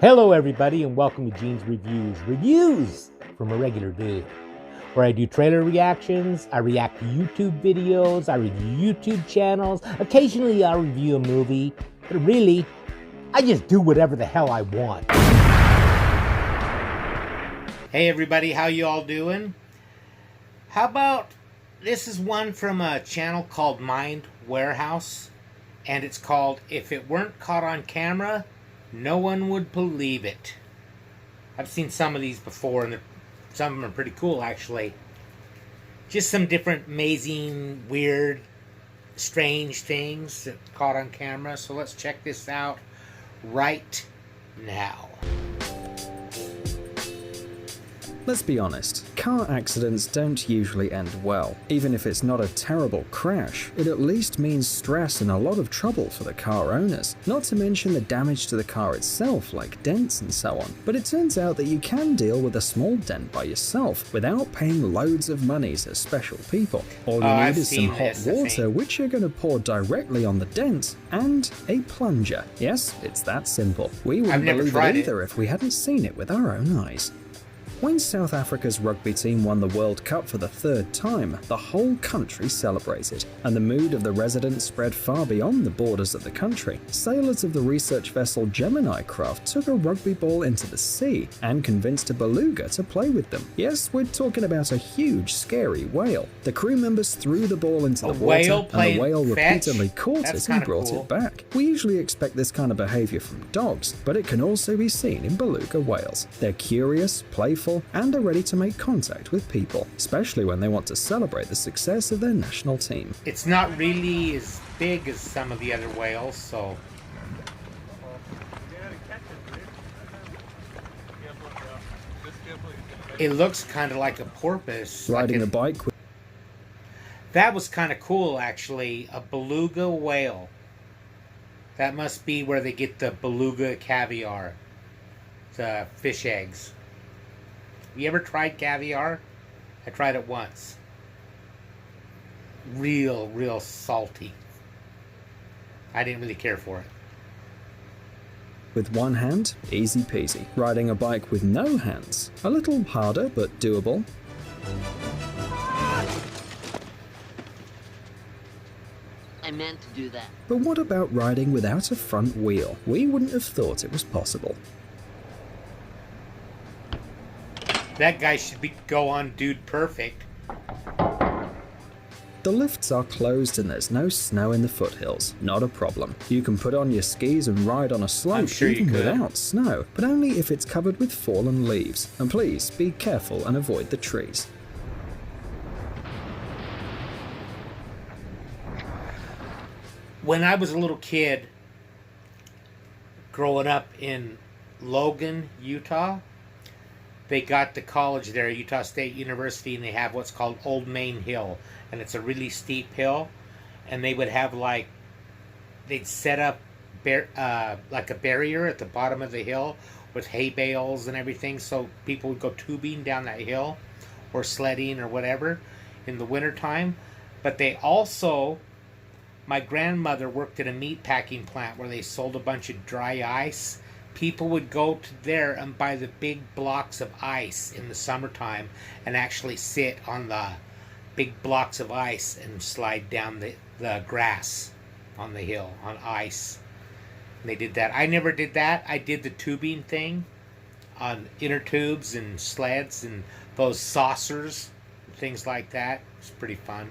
Hello everybody and welcome to Gene's Reviews from a regular dude, where I do trailer reactions, I react to YouTube videos, I review YouTube channels, occasionally I'll review a movie, but really, I just do whatever the hell I want. Hey everybody, how you all doing? How about, this is one from a channel called Mind Warehouse, and it's called If It Weren't Caught on Camera, No One Would Believe It. I've seen some of these before, and some of them are pretty cool, actually. Just some different amazing, weird, strange things that caught on camera. So let's check this out right now. Let's be honest, car accidents don't usually end well. Even if it's not a terrible crash, it at least means stress and a lot of trouble for the car owners. Not to mention the damage to the car itself, like dents and so on. But it turns out that you can deal with a small dent by yourself without paying loads of money to special people. All you need is some hot water, which you're going to pour directly on the dent, and a plunger. Yes, it's that simple. We wouldn't believe it either if we hadn't seen it with our own eyes. When South Africa's rugby team won the World Cup for the third time, the whole country celebrated, and the mood of the residents spread far beyond the borders of the country. Sailors of the research vessel Gemini craft took a rugby ball into the sea and convinced a beluga to play with them. Yes, we're talking about a huge, scary whale. The crew members threw the ball into the water, and the whale repeatedly caught it and brought it back. We usually expect this kind of behavior from dogs, but it can also be seen in beluga whales. They're curious, playful, and are ready to make contact with people, especially when they want to celebrate the success of their national team. It's not really as big as some of the other whales, so... It looks kind of like a porpoise. Riding a bike with... That was kind of cool, actually. A beluga whale. That must be where they get the beluga caviar. The fish eggs. Have you ever tried caviar? I tried it once. Real salty. I didn't really care for it. With one hand, easy peasy. Riding a bike with no hands, a little harder but doable. I meant to do that. But what about riding without a front wheel? We wouldn't have thought it was possible. That guy should go on Dude Perfect. The lifts are closed and there's no snow in the foothills. Not a problem. You can put on your skis and ride on a slope even without snow, but only if it's covered with fallen leaves. And please be careful and avoid the trees. When I was a little kid, growing up in Logan, Utah, they got to college there, Utah State University, and they have what's called Old Main Hill, and it's a really steep hill, and they would have they'd set up like a barrier at the bottom of the hill with hay bales and everything, so people would go tubing down that hill or sledding or whatever in the wintertime. But they also, my grandmother worked at a meat packing plant where they sold a bunch of dry ice. People would go to there and buy the big blocks of ice in the summertime and actually sit on the big blocks of ice and slide down the grass on the hill on ice. And they did that. I never did that. I did the tubing thing on inner tubes and sleds and those saucers and things like that. It's pretty fun.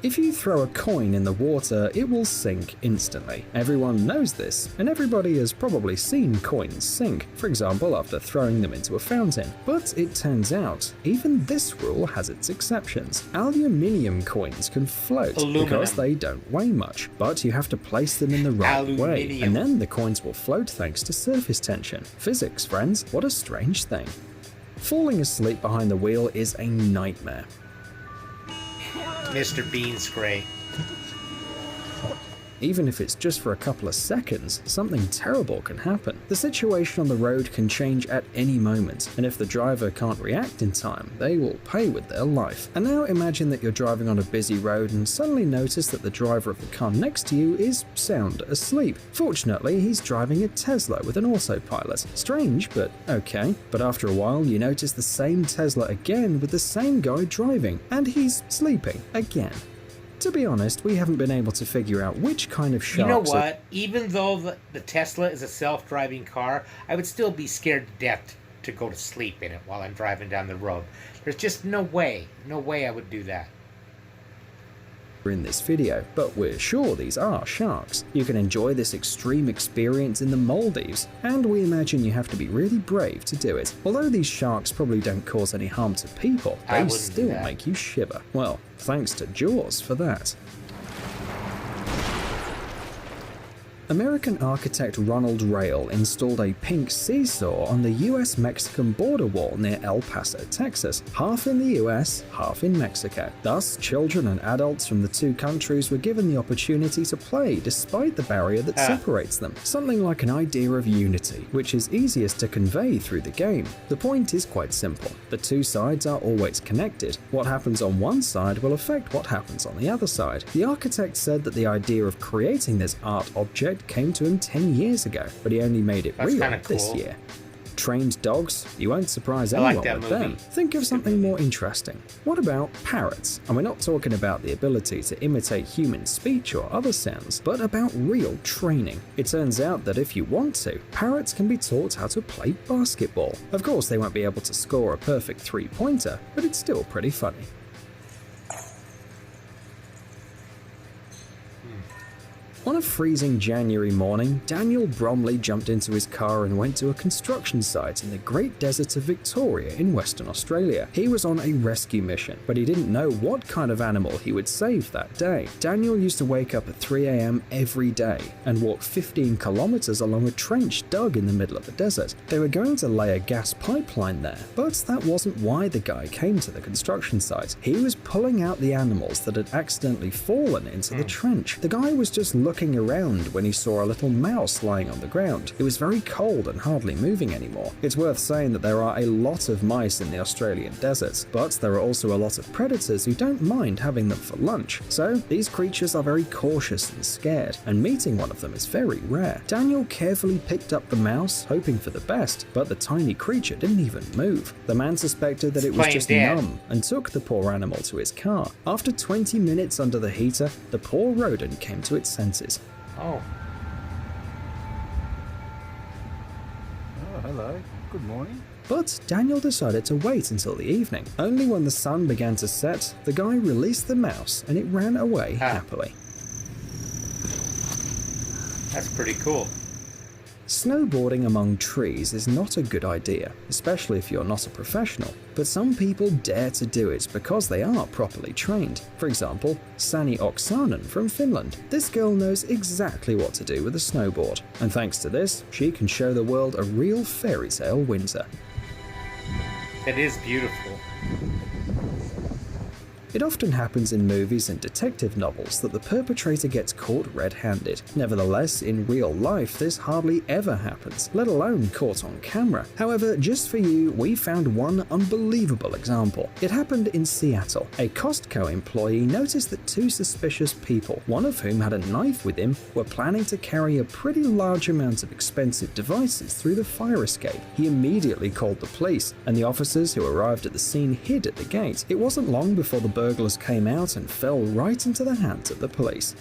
If you throw a coin in the water, it will sink instantly. Everyone knows this, and everybody has probably seen coins sink, for example after throwing them into a fountain. But it turns out, even this rule has its exceptions. Aluminium coins can float because they don't weigh much, but you have to place them in the right way, and then the coins will float thanks to surface tension. Physics, friends, what a strange thing. Falling asleep behind the wheel is a nightmare. Mr. Bean's great. Even if it's just for a couple of seconds, something terrible can happen. The situation on the road can change at any moment, and if the driver can't react in time, they will pay with their life. And now imagine that you're driving on a busy road and suddenly notice that the driver of the car next to you is sound asleep. Fortunately, he's driving a Tesla with an autopilot. Strange, but okay. But after a while, you notice the same Tesla again with the same guy driving, and he's sleeping again. To be honest, we haven't been able to figure out which kind of sharks You know what? Even though the Tesla is a self-driving car, I would still be scared to death to go to sleep in it while I'm driving down the road. There's just no way I would do that. in this video, but we're sure these are sharks. You can enjoy this extreme experience in the Maldives, and we imagine you have to be really brave to do it. Although these sharks probably don't cause any harm to people, they still make you shiver. Well, thanks to Jaws for that. American architect Ronald Rail installed a pink seesaw on the US-Mexican border wall near El Paso, Texas, half in the US, half in Mexico. Thus, children and adults from the two countries were given the opportunity to play despite the barrier that separates them, something like an idea of unity, which is easiest to convey through the game. The point is quite simple. The two sides are always connected. What happens on one side will affect what happens on the other side. The architect said that the idea of creating this art object came to him 10 years ago, but he only made it real this year. Trained dogs? You won't surprise anyone with them. Think of something more interesting. What about parrots? And we're not talking about the ability to imitate human speech or other sounds, but about real training. It turns out that if you want to, parrots can be taught how to play basketball. Of course, they won't be able to score a perfect three-pointer, but it's still pretty funny. On a freezing January morning, Daniel Bromley jumped into his car and went to a construction site in the Great Desert of Victoria in Western Australia. He was on a rescue mission, but he didn't know what kind of animal he would save that day. Daniel used to wake up at 3 a.m. every day and walk 15 kilometers along a trench dug in the middle of the desert. They were going to lay a gas pipeline there, but that wasn't why the guy came to the construction site. He was pulling out the animals that had accidentally fallen into the trench. The guy was just looking around when he saw a little mouse lying on the ground. It was very cold and hardly moving anymore. It's worth saying that there are a lot of mice in the Australian deserts, but there are also a lot of predators who don't mind having them for lunch. So these creatures are very cautious and scared, and meeting one of them is very rare. Daniel carefully picked up the mouse, hoping for the best, but the tiny creature didn't even move. The man suspected that it was just numb and took the poor animal to his car. After 20 minutes under the heater, the poor rodent came to its senses. Oh, hello. Good morning. But Daniel decided to wait until the evening. Only when the sun began to set, the guy released the mouse and it ran away happily. That's pretty cool. Snowboarding among trees is not a good idea, especially if you're not a professional, but some people dare to do it because they are properly trained. For example, Sani Oksanen from Finland. This girl knows exactly what to do with a snowboard, and thanks to this, she can show the world a real fairy tale winter. It is beautiful. It often happens in movies and detective novels that the perpetrator gets caught red-handed. Nevertheless, in real life, this hardly ever happens, let alone caught on camera. However, just for you, we found one unbelievable example. It happened in Seattle. A Costco employee noticed that two suspicious people, one of whom had a knife with him, were planning to carry a pretty large amount of expensive devices through the fire escape. He immediately called the police, and the officers who arrived at the scene hid at the gate. It wasn't long before the burglars came out and fell right into the hands of the police.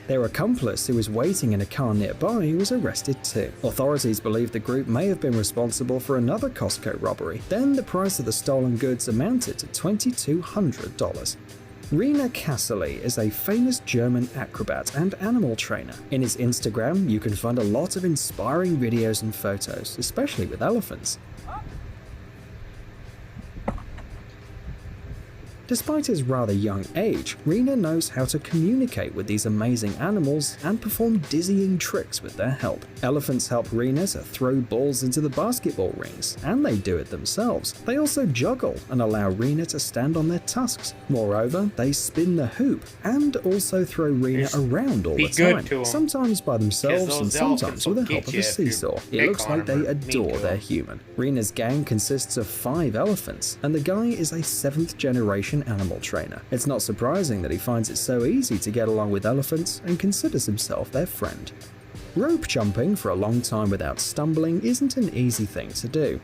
Their accomplice, who was waiting in a car nearby, was arrested too. Authorities believe the group may have been responsible for another Costco robbery. Then the price of the stolen goods amounted to $2,200. Rena Casserly is a famous German acrobat and animal trainer. In his Instagram, you can find a lot of inspiring videos and photos, especially with elephants. Despite his rather young age, Rena knows how to communicate with these amazing animals and perform dizzying tricks with their help. Elephants help Rena to throw balls into the basketball rings, and they do it themselves. They also juggle and allow Rena to stand on their tusks. Moreover, they spin the hoop and also throw Rena Just around all be the good time, to 'em. sometimes by themselves and those elephants sometimes will with the get help of you a if you seesaw. It pick looks on like 'em they or mean adore to their 'em. human. Rena's gang consists of 5 elephants, and the guy is a 7th generation animal trainer. It's not surprising that he finds it so easy to get along with elephants and considers himself their friend. Rope jumping for a long time without stumbling isn't an easy thing to do.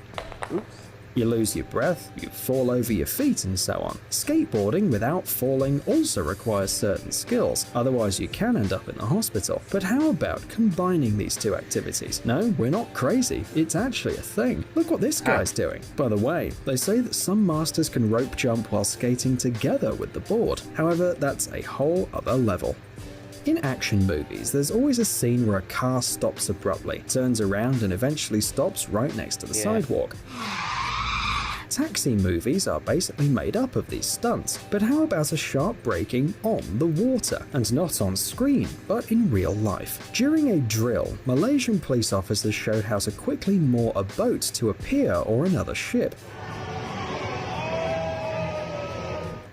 You lose your breath, you fall over your feet and so on. Skateboarding without falling also requires certain skills, otherwise you can end up in the hospital. But how about combining these two activities? No, we're not crazy, it's actually a thing. Look what this guy's doing. By the way, they say that some masters can rope jump while skating together with the board. However, that's a whole other level. In action movies, there's always a scene where a car stops abruptly, turns around and eventually stops right next to the sidewalk. Taxi movies are basically made up of these stunts, but how about a sharp braking on the water? And not on screen, but in real life. During a drill, Malaysian police officers showed how to quickly moor a boat to a pier or another ship.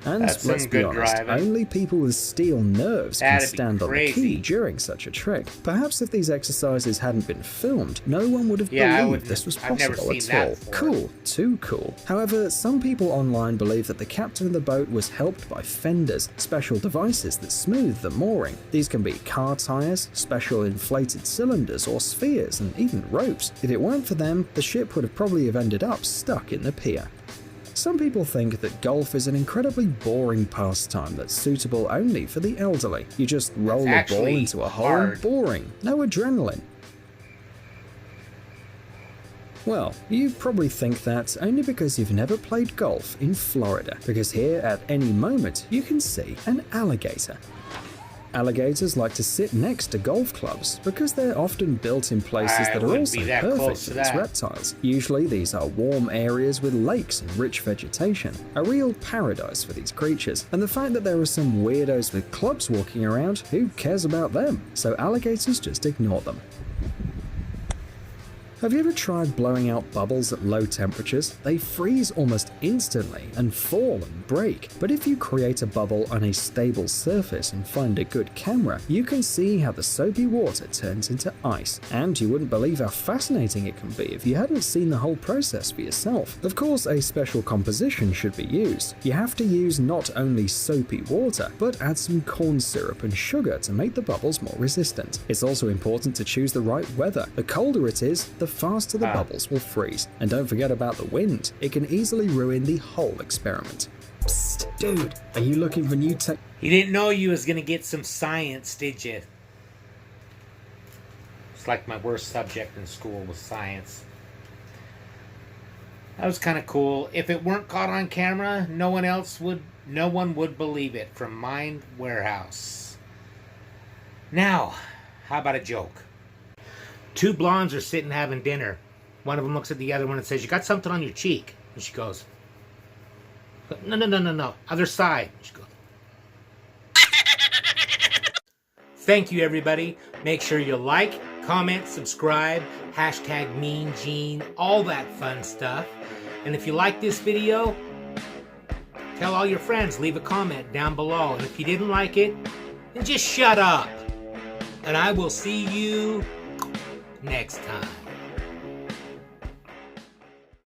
And That's let's some be good honest, driving. only people with steel nerves can That'd be stand on the key crazy. during such a trick. Perhaps if these exercises hadn't been filmed, no one would have Yeah, I believed wouldn't- this was I've never possible seen at all. that before. Cool, too cool. However, some people online believe that the captain of the boat was helped by fenders, special devices that smooth the mooring. These can be car tires, special inflated cylinders, or spheres, and even ropes. If it weren't for them, the ship would have probably have ended up stuck in the pier. Some people think that golf is an incredibly boring pastime that's suitable only for the elderly. You just roll a ball actually into a hole, hard. boring, no adrenaline. Well, you probably think that only because you've never played golf in Florida, because here at any moment you can see an alligator. Alligators like to sit next to golf clubs because they're often built in places I that are wouldn't also be that perfect close for to these that. reptiles. Usually these are warm areas with lakes and rich vegetation, a real paradise for these creatures. And the fact that there are some weirdos with clubs walking around, who cares about them? So alligators just ignore them. Have you ever tried blowing out bubbles at low temperatures? They freeze almost instantly and fall and break. But if you create a bubble on a stable surface and find a good camera, you can see how the soapy water turns into ice. And you wouldn't believe how fascinating it can be if you hadn't seen the whole process for yourself. Of course, a special composition should be used. You have to use not only soapy water, but add some corn syrup and sugar to make the bubbles more resistant. It's also important to choose the right weather. The colder it is, the faster the bubbles will freeze. And don't forget about the wind. It can easily ruin the whole experiment. Psst, dude, are you looking for new tech? You didn't know you was gonna get some science, did you? It's like my worst subject in school was science. That was kind of cool. If it weren't caught on camera, no one would believe it. From Mind Warehouse. Now, how about a joke? 2 blondes are sitting having dinner. One of them looks at the other one and says, "You got something on your cheek?" And she goes, No. Other side. She goes. Thank you, everybody. Make sure you like, comment, subscribe, hashtag Mean Gene, all that fun stuff. And if you like this video, tell all your friends, leave a comment down below. And if you didn't like it, then just shut up. And I will see you next time.